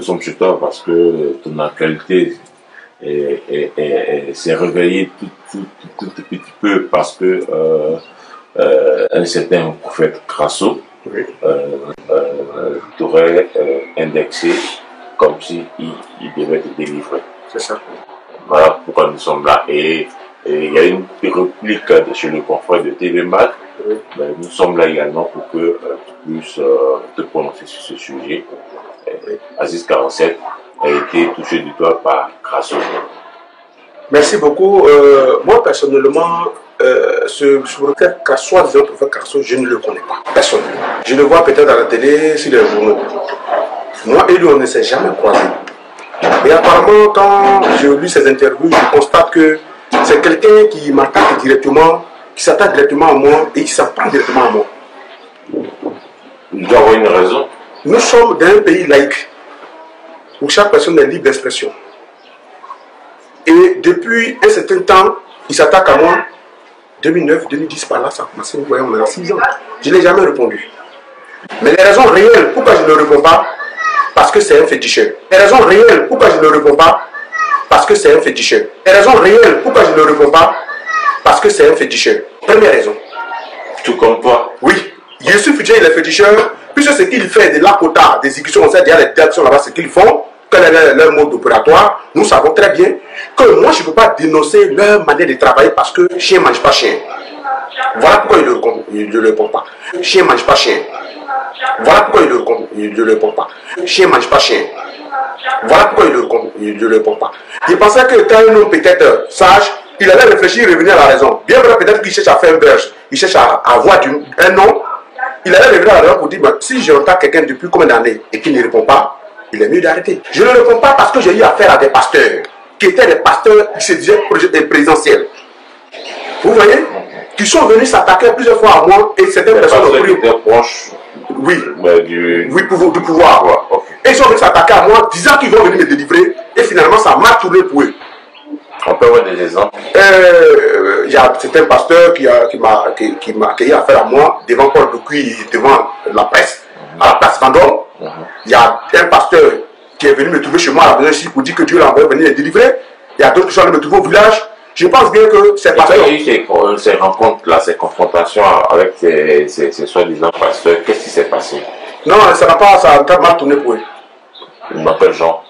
sommes chez toi parce que ton actualité s'est réveillée tout petit peu parce que un certain prophète Crasso t'aurait indexé comme si il devait te délivrer. C'est ça. Voilà pourquoi nous sommes là. Et il y a une réplique chez le confrère de TV Mac. Nous sommes là également pour que tu puisses te prononcer sur ce sujet. Aziz 47 a été touché du doigt par Crasso. Merci beaucoup. Moi, personnellement, ce prophète Crasso, le prophète Crasso, je ne le connais pas. Personnellement. Je le vois peut-être à la télé, sur les journaux. Moi et lui, on ne s'est jamais croisés. Mais apparemment, quand j'ai lu ses interviews, je constate que c'est quelqu'un qui m'attaque directement, qui s'attaque directement à moi et qui s'en prend directement à moi. Il doit avoir une raison. Nous sommes dans un pays laïque où chaque personne est libre d'expression. Et depuis un certain temps, il s'attaque à moi. 2009, 2010, par là, ça a commencé, vous voyez, on a 6 ans. Je ne l'ai jamais répondu. Mais les raisons réelles, pourquoi je ne le réponds pas? Parce que c'est un féticheur. Les raisons réelles, pourquoi je ne le réponds pas? Parce que c'est un féticheur. Les raisons réelles, pourquoi je ne le réponds pas? Parce que c'est un féticheur. Première raison. Tout comme toi. Oui, je suis féticheur, il est féticheur. Puisque ce qu'il fait de l'ACOTA, des exécutions, on sait déjà les directions là-bas, ce qu'ils font, quel est leur mode opératoire, nous savons très bien que moi je ne peux pas dénoncer leur manière de travailler parce que chien ne mange pas chien. Voilà pourquoi il ne le répond pas. Chien ne mange pas chien. Voilà pourquoi il ne le répond pas. Chien ne mange pas chien. Voilà pourquoi il ne le répond pas. Il pensait que quand un homme peut-être sage, il allait réfléchir et revenir à la raison. Bien vrai, peut-être qu'il cherche à faire un berge, il cherche à avoir un nom. Il allait revenir à la raison pour dire, si j'entends quelqu'un depuis combien d'années et qu'il ne répond pas, il est mieux d'arrêter. Je ne réponds pas parce que j'ai eu affaire à des pasteurs, qui étaient des pasteurs qui se disaient présidentiels. Vous voyez? Qui sont venus s'attaquer plusieurs fois à moi et certaines personnes ont pris. Proches. Oui, du pouvoir. Ouais, okay. Et ils sont venus s'attaquer à moi, disant qu'ils vont venir me délivrer, et finalement ça m'a tourné pour eux. On peut avoir des exemples. Il y a certains pasteurs qui m'a eu affaire à moi devant Paul Boucouy, devant la presse, à la place Vendôme. Il y a un pasteur qui est venu me trouver chez moi à la maison pour dire que Dieu l'a envoyé venir les délivrer. Il y a d'autres qui sont allés me trouver au village. Je pense bien que ces pasteurs. Ces rencontres-là, ces confrontations avec ces soi-disant pasteurs, qu'est-ce qui s'est passé? Non, ça n'a pas mal tourné pour eux. Ils m'appellent Jean.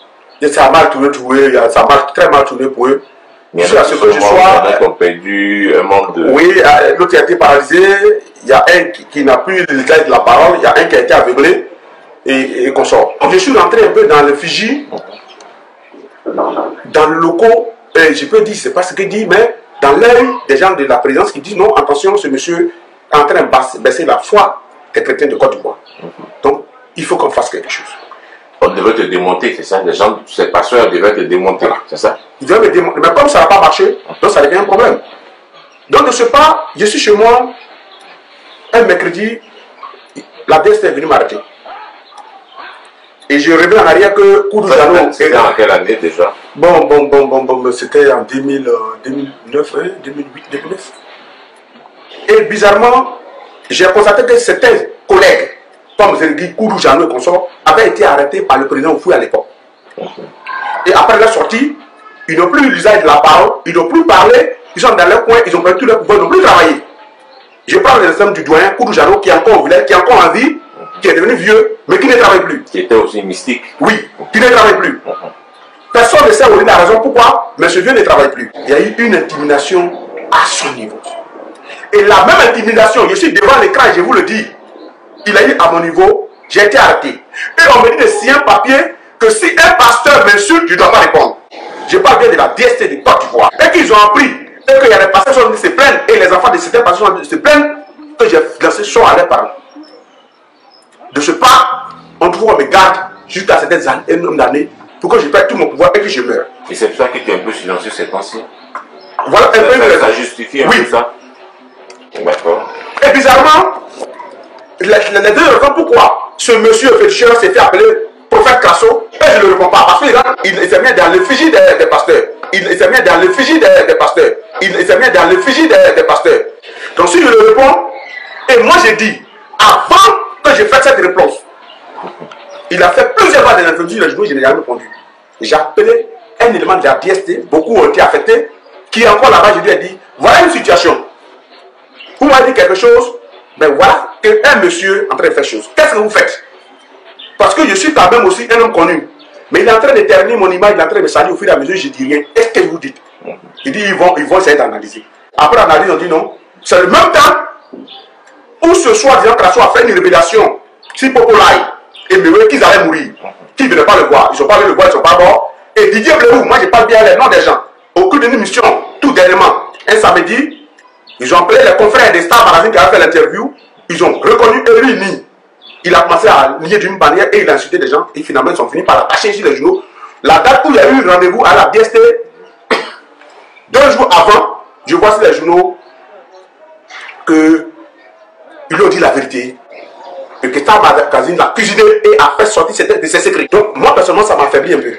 Ça a mal tourné pour eux, ça a très mal tourné pour eux. Il y a ce que je sois. Qui ont perdu un membre de. Oui, l'autre a été paralysé. Il y a un qui n'a plus le détail de la parole. Il y a un qui a été aveuglé et qu'on sort. Je suis rentré un peu dans le Fiji, dans le locaux. Et je peux dire, c'est pas ce qu'il dit, mais dans l'œil des gens de la présidence qui disent non, attention, ce monsieur est en train de baisser la foi des chrétiens de Côte d'Ivoire. Donc, il faut qu'on fasse quelque chose. On devait te démonter, c'est ça? Les gens, ces pasteurs devaient te démonter, c'est ça? Ils devaient me démonter. Mais comme ça n'a pas marché, donc ça devient un problème. Donc, de ce pas, je suis chez moi, un mercredi, la DST est venue m'arrêter. Et je reviens en arrière que Kouroujano. C'était en quelle année déjà? Bon, c'était en 2009, hein, 2008, 2009. Et bizarrement, j'ai constaté que certains collègues, comme Guy Kouroujano et consorts, avaient été arrêtés par le président Oufoué à l'époque. Et après leur sortie, ils n'ont plus l'usage de la parole, ils n'ont plus parlé, ils sont dans leur coin, ils ont perdu tout leur pouvoir, ils n'ont plus travaillé. Je parle des exemples du doyen Kouroujano qui est encore au village, qui est encore en vie, qui est devenu vieux, mais qui ne travaille plus. Qui était aussi mystique. Oui, qui ne travaille plus. Personne ne sait où est la raison pourquoi, mais ce vieux ne travaille plus. Il y a eu une intimidation à son niveau. Et la même intimidation, je suis devant l'écran et je vous le dis, il a eu à mon niveau, j'ai été arrêté. Et on me dit de signer un papier que si un pasteur m'insulte, je ne dois pas répondre. Je parle bien de la DST de Côte d'Ivoire. Et qu'ils ont appris, et qu'il y a des pasteurs qui sont venus se plaindre, et les enfants de certains pasteurs sont venus se plaindre, que j'ai lancé chaud à leur parler. De ce pas, on trouve me garde jusqu'à certaines années, un nombre d'années, pour que je perde tout mon pouvoir et que je meure. Et c'est pour ça que tu es un peu silencieux ces temps-ci. Voilà un peu une raison. Ça justifie un peu ça. D'accord. Et bizarrement, les deux raisons pourquoi ce monsieur féticheur s'est fait appeler prophète Crasso, et je ne le réponds pas, parce qu'il s'est mis dans l'effigie des pasteurs. Il s'est mis dans l'effigie des pasteurs. Il s'est mis dans l'effigie des pasteurs. Donc si je le réponds, et moi j'ai dit, avant que je fasse cette réponse, Il a fait plusieurs fois des interviews, les journaux, je n'ai jamais répondu. J'ai appelé un élément de la DST, beaucoup ont été affectés, qui est encore là-bas, je lui ai dit, voilà une situation. Vous m'avez dit quelque chose, ben voilà qu'un monsieur est en train de faire chose. Qu'est-ce que vous faites? Parce que je suis quand même aussi un homme connu. Mais il est en train de terminer mon image, il est en train de me saluer au fur et à mesure, je ne dis rien. Est-ce que vous dites? Il dit, ils vont essayer d'analyser. Après l'analyse, on dit non. C'est le même temps où ce soi-disant Crasso a fait une révélation si populaire et me qu'ils allaient mourir. Qui ne veulent pas le voir. Ils ne sont pas allés le voir, ils ne sont pas morts. Et Didier Bleu, moi je parle bien les noms des gens. Au cours d'une émission, tout dernièrement, un samedi, ils ont appelé les confrères des Star Magazine qui avaient fait l'interview. Ils ont reconnu Erini. Il a commencé à lier d'une bannière et il a insulté des gens. Et finalement, ils sont finis par l'attacher sur les journaux. La date où il y a eu rendez-vous à la DST, 2 jours avant, je vois sur les journaux qu'ils lui ont dit la vérité. Et que Star Magazine l'a cuisiné et a fait sortir de ses secrets. Donc, moi, personnellement, ça m'affaiblit un peu.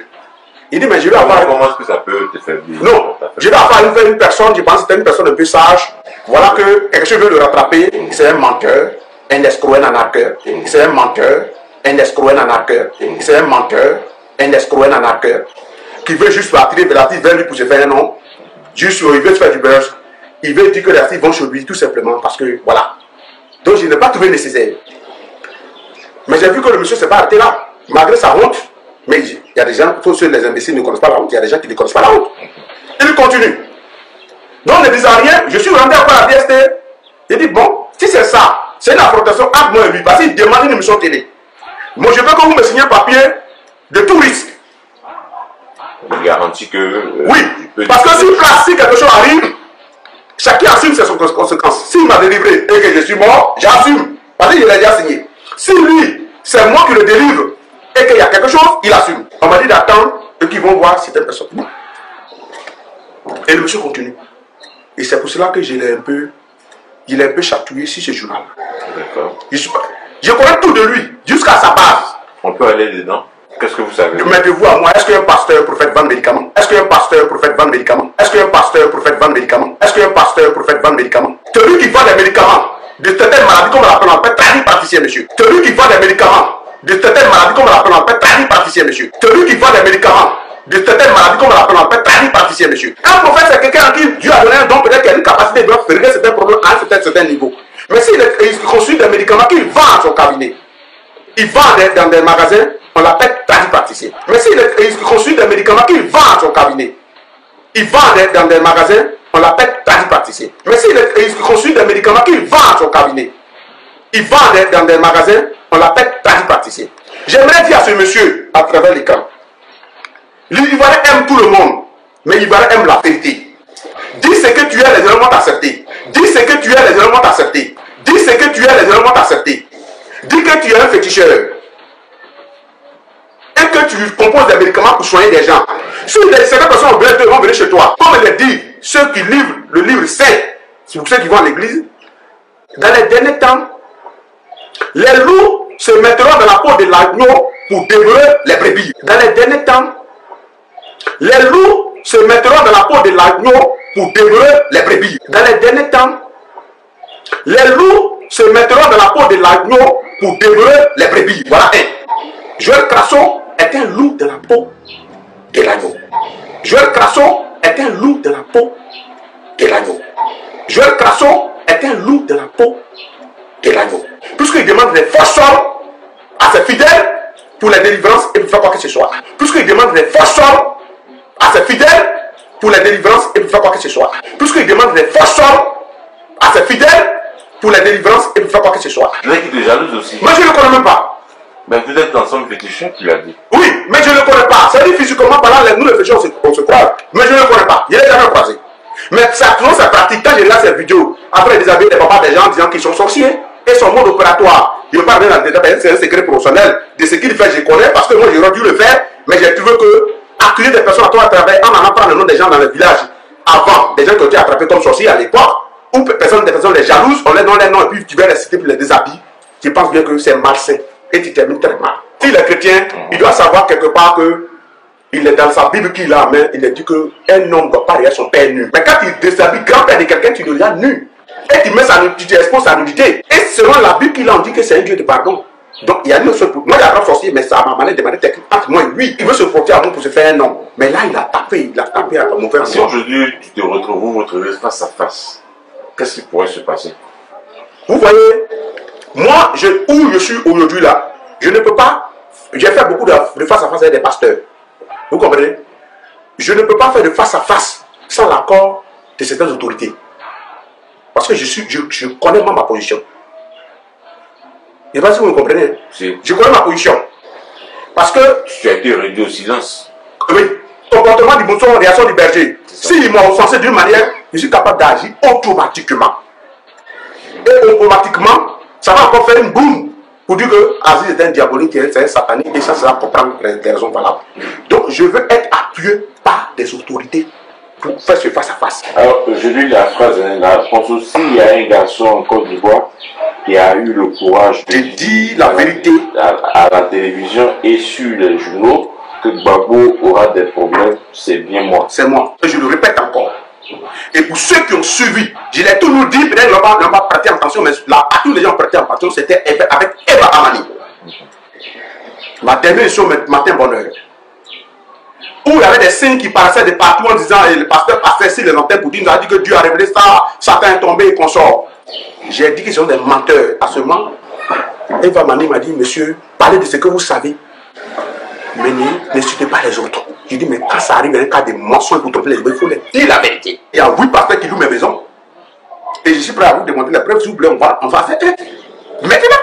Il dit, mais je vais avoir... Comment est-ce que ça peut te faire vivre? Non, je vais avoir une personne, je pense que c'était une personne un peu sage. Voilà que quelque chose veut le rattraper. C'est un menteur, un escroc, un arnaqueur. C'est un menteur, un escroc, un arnaqueur. C'est un menteur, un escroc, un arnaqueur. Qui veut juste attirer vers lui pour se faire un nom. Juste, il veut se faire du buzz. Il veut dire que les artistes vont chez lui, tout simplement, parce que, voilà. Donc, je n'ai pas trouvé nécessaire. Mais j'ai vu que le monsieur ne s'est pas arrêté là, malgré sa honte. Mais il y a des gens, tous ceux les imbéciles ne connaissent pas la honte, il y a des gens qui ne connaissent pas la honte. Il continue. Donc, ne disant rien, je suis rentré encore à la DST. Il dit, bon, si c'est ça, c'est une affrontation entre moi et lui, parce qu'il demande une émission télé. Moi, je veux que vous me signiez un papier de tout risque. Il garantit que... oui, parce que si quelque chose arrive, chacun assume ses conséquences. S'il m'a délivré et que je suis mort, j'assume. Parce qu'il a déjà signé. Si lui, c'est moi qui le délivre et qu'il y a quelque chose, il assume. On m'a dit d'attendre et qu'ils vont voir cette personne. Et le monsieur continue. Et c'est pour cela que il est un peu chatouillé sur ce journal. D'accord. Je connais tout de lui, jusqu'à sa base. On peut aller dedans. Qu'est-ce que vous savez? Mais de vous à moi, est-ce qu'un pasteur prophète vend médicaments? Est-ce qu'un pasteur prophète vend médicaments? Est-ce qu'un pasteur prophète vend médicaments? Est-ce qu'un pasteur prophète vend médicaments? Celui qui vend des médicaments de certaines maladies, comme on l'appelle, on appelle tradipraticien, monsieur. Celui qui vend des médicaments de certaines maladies, comme on l'appelle, on appelle tradipraticien, monsieur. Celui qui vend des médicaments de certaines maladies, comme on l'appelle, on appelle tradipraticien, monsieur. Un prophète, c'est quelqu'un à qui Dieu a donné un don, peut-être qu'il a une capacité de régler certains problèmes à un certain niveau. Mais s'il construit des médicaments qu'il vend à son cabinet, il vend dans des magasins, on l'appelle tradipraticien. Mais s'il construit des médicaments qu'il vend à son cabinet, il vend dans des magasins, on l'appelle tradipraticien. Mais s'il construit des médicaments qu'il vend à son cabinet, il vend dans des magasins, on l'appelle tradipraticien. J'aimerais dire à ce monsieur, à travers l'écran, l'Ivoirien aime tout le monde, mais l'Ivoirien aime la vérité. Dis ce que tu es, les éléments t'accepter. Dis ce que tu es, les éléments t'accepter. Dis ce que tu es, les éléments t'accepter. Dis que tu es un féticheur. Et que tu composes des médicaments pour soigner des gens. Si certaines personnes vont venir chez toi, comme le dit ceux qui livrent le livre saint, c'est pour ceux qui vont à l'église, dans les derniers temps, les loups se mettront dans la peau de l'agneau pour dévorer les brebis. Dans les derniers temps, les loups se mettront dans la peau de l'agneau pour dévorer les brebis. Dans les derniers temps, les loups se mettront dans la peau de l'agneau pour dévorer les brebis. Voilà un. Joël Crasso est un loup de la peau de l'agneau. Joël Crasso est un loup de la peau de l'agneau. Joël Crasso est un loup de la peau de l'agneau. Puisqu'il demande des forces sommes à ses fidèles pour la délivrance et pour faire quoi que ce soit. Puisqu'il demande des forces sommes à ses fidèles pour la délivrance et pour faire quoi que ce soit. Puisqu'il demande des forces sommes à ses fidèles pour la délivrance et pour faire quoi que ce soit. Il y en a qui te jalousent aussi. Mais je ne le connais même pas. Mais vous êtes ensemble féticheur, tu l'as dit. Oui, mais je ne le connais pas. Ça dit physiquement parlant, nous les féticheurs, on se croise. Mais je ne le connais pas. Je ne l'ai jamais croisé. Mais ça, selon sa pratique, quand je regarde ces vidéos, après déshabiller les papas des gens disant qu'ils sont sorciers, et son mode opératoire, je ne parle pas dans le détail, c'est un secret professionnel. De ce qu'il fait, je connais, parce que moi j'aurais dû le faire, mais j'ai trouvé que accueillir des personnes à toi à travers, en allant prendre le nom des gens dans le village, avant, des gens qui ont été attrapés comme sorciers à l'époque, ou des personnes les jalouses, on les donne les noms et puis tu vas les citer pour les déshabiller. Je pense bien que c'est malsain. Et tu termines très mal. S'il est chrétien, il doit savoir quelque part que il est dans sa Bible qu'il a en main, il est dit qu'un homme ne doit pas regarder son père nu. Mais quand il déshabille grand-père de quelqu'un, tu le regardes nu. Et tu exposes sa nudité. Et selon la Bible qu'il a, on dit que c'est un Dieu de pardon. Donc, il y a une autre. Moi, il a grand sorcier, mais ça m'a demandé de manière technique. Entre moi et lui, il veut se porter à moi pour se faire un nom. Mais là, il a tapé à mon frère. Si aujourd'hui, tu te retrouves, vous retrouvez face à face, qu'est-ce qui pourrait se passer? Vous voyez, moi, où je suis aujourd'hui là, je ne peux pas. J'ai fait beaucoup de face à face avec des pasteurs. Vous comprenez? Je ne peux pas faire de face à face sans l'accord de certaines autorités. Parce que je connais ma position. Je ne sais pas si vous me comprenez. Je connais ma position. Parce que... Tu as été réduit au silence. Oui. Comportement du mouton, réaction du berger. S'il m'a offensé d'une manière, je suis capable d'agir automatiquement. Et automatiquement, ça va encore faire une boum pour dire que Aziz est un diabolique, c'est un satanique, et ça sera pour prendre des raisons valables. Donc, je veux être appuyé par des autorités pour faire ce face à face. Alors, je lis la phrase, la réponse aussi, il y a un garçon en Côte d'Ivoire qui a eu le courage de dire la vérité à la télévision et sur les journaux que Gbagbo aura des problèmes, c'est bien moi. C'est moi. Et je le répète encore. Et pour ceux qui ont suivi, je l'ai toujours dit, peut-être qu'ils n'ont pas prêté attention, mais là, à tous les gens ont prêté attention, c'était avec Eva Amani. Ma dernière émission, Matin Bonheur. Où il y avait des signes qui passaient de partout en disant, et le pasteur passait sur les lanternes pour dire, il a dit que Dieu a révélé ça, Satan est tombé et qu'on sort. J'ai dit qu'ils sont des menteurs. À ce moment, Eva Mani m'a dit, monsieur, parlez de ce que vous savez, mais n'insultez pas les autres. J'ai dit, mais quand ça arrive, un cas de mensonge pour tromper les gens, il faut les dire la vérité. Il y a 8 pasteurs qui louent mes maisons. Et je suis prêt à vous démontrer les preuves, s'il vous plaît, on va faire. Maintenant.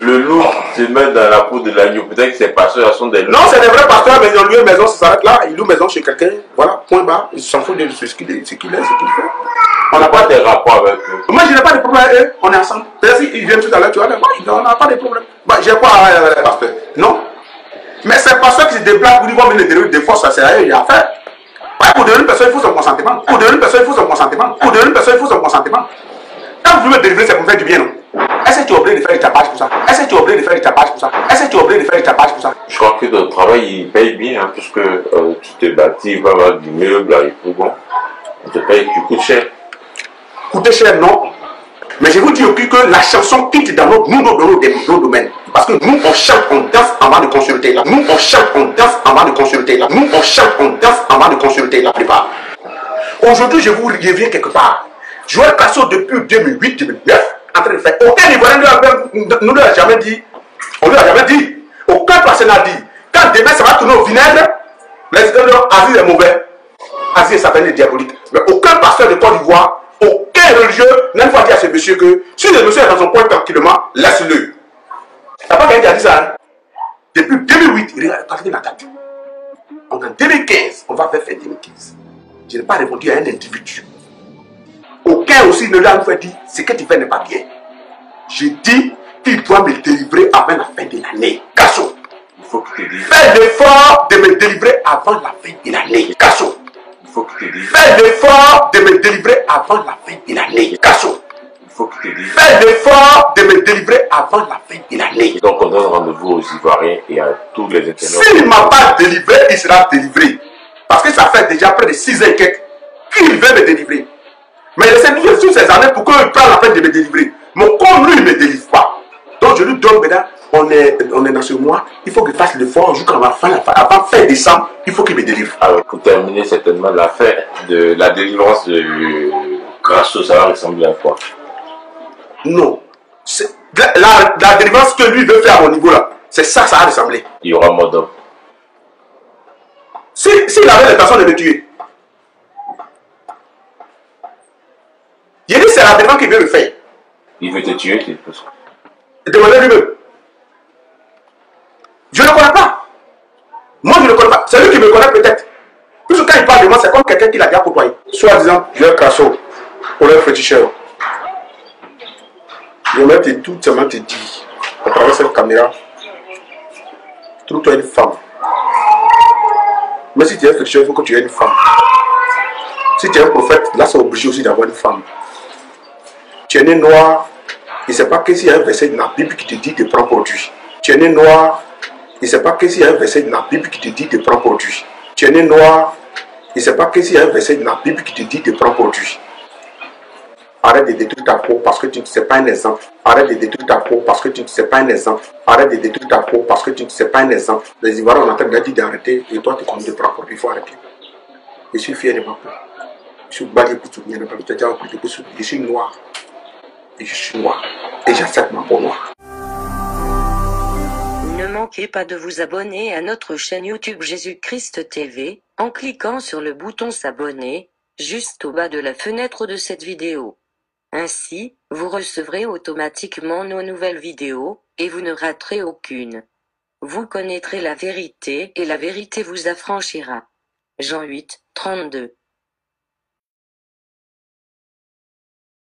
Le loup se met dans la peau de l'agneau. Peut-être que ces pasteurs sont des loups. Non, c'est des vrais pasteurs, mais ils ont loué une maison, ça s'arrête là. Ils louent maison chez quelqu'un. Voilà, point barre. Ils s'en foutent de ce qu'il est, ce qu'il fait. On n'a pas de rapport avec eux. Moi, je n'ai pas de problème avec eux. On est ensemble. Peut-être qu'ils viennent tout à l'heure, tu vois. On n'a pas de problème. Bah, j'ai quoi avec les pasteurs? Non. Mais ces pasteurs qui se déplacent pour dire qu'on met les dérives de force, ça sert à eux, il y a à faire. Pour devenir une personne, il faut son consentement. Pour devenir une personne, il faut son consentement. Pour devenir une personne, il faut son consentement. Quand vous voulez me délivrer, c'est pour faire du bien, non? Est-ce que tu es obligé de faire du tapage pour ça? Est-ce que tu es obligé de faire du tapage pour ça? Est-ce que tu es obligé de faire du tapage pour ça? Je crois que ton travail, il paye bien, hein, puisque tu t'es bâti, il va y avoir du meuble, et tout bon. On te paye, tu coûtes cher. Coûter cher, non. Mais je vous dis aussi que la chanson quitte dans nos domaines. Parce que nous, on chante, on danse avant de consulter là. Nous, on chante, on danse avant de consulter là. Nous, on chante, on danse avant de consulter la plupart. Aujourd'hui, je vous reviens quelque part. Joël Casso, depuis 2008-2009, en train de faire. Aucun Ivoirien ne nous l'a jamais dit. On ne lui a jamais dit. Aucun personne n'a dit. Quand demain ça va tourner au vinaigre, les gens Aziz est mauvais. Aziz est satanique et diabolique. Mais aucun pasteur de Côte d'Ivoire, aucun religieux n'a une fois dit à ce monsieur que si le monsieur est dans son coin tranquillement, laisse-le. Il n'y a pas quelqu'un qui a dit ça. Hein? Depuis 2008, regardez la date. En 2015, on va faire 2015. Je n'ai pas répondu à un individu. Aucun aussi ne l'a fait dire ce que tu fais n'est pas bien. J'ai dit qu'il doit me délivrer avant la fin de l'année. Casso. Il faut qu'il te dise. Fais l'effort de me délivrer avant la fin de l'année. Casso. Il faut qu'il te dise. Fais l'effort de me délivrer avant la fin de l'année. Casso. Il faut qu'il te dise. Fais l'effort de me délivrer avant la fin de l'année. Donc on donne rendez-vous aux Ivoiriens et à tous les internautes. S'il ne m'a pas délivré, il sera délivré. Parce que ça fait déjà près de 6 ans qu'il veut me délivrer. Mais laissez-nous toutes ces années pour qu'il prenne la peine de me délivrer. Mais comme lui, il ne me délivre pas. Donc je lui donne maintenant, on est dans ce mois, il faut qu'il fasse l'effort jusqu'à la fin, avant fin décembre, il faut qu'il me délivre. Alors pour terminer certainement l'affaire de la délivrance de Grasso, ça va ressembler à quoi? Non. La délivrance que lui veut faire à mon niveau là, c'est ça, ça va ressembler. Il y aura mort d'homme. S'il avait l'intention de me tuer, il dit c'est la défense qu'il veut me faire. Il veut te tuer, tu penses? Demandez lui-même. Je ne le connais pas. Moi, je ne le connais pas. C'est lui qui me connaît peut-être. Puisque quand il parle de moi, c'est comme quelqu'un qui l'a déjà côtoyé. Soit disant, je vais Casso pour leur féticheur. Je vais tout simplement te dire, à travers cette caméra, trouve-toi une femme. Mais si tu es un féticheur, il faut que tu aies une femme. Si tu es un prophète, là c'est obligé aussi d'avoir une femme. Tu es né noir, il ne sait pas que s'il y a un verset de la Bible qui te dit de prendre produit. Tu es né noir, il ne sait pas que s'il y a un verset de la Bible qui te dit de prendre produit. Tu es né noir, il ne sait pas que s'il y a un verset de la Bible qui te dit de prendre produit. Arrête de détruire ta peau parce que tu ne sais pas un exemple. Arrête de détruire ta peau parce que tu ne sais pas un exemple. Arrête de détruire ta peau parce que tu ne sais pas un exemple. Les Ivoiriens ont en train de dire d'arrêter et toi tu continues de prendre. Il faut arrêter. Je suis fier de ma peau. Je suis bagé pour tout le monde. Je suis noir. Et je suis noir. Et j'accepte ma peau noire. Ne manquez pas de vous abonner à notre chaîne YouTube Jésus-Christ TV, en cliquant sur le bouton s'abonner, juste au bas de la fenêtre de cette vidéo. Ainsi, vous recevrez automatiquement nos nouvelles vidéos, et vous ne raterez aucune. Vous connaîtrez la vérité et la vérité vous affranchira. Jean 8, 32.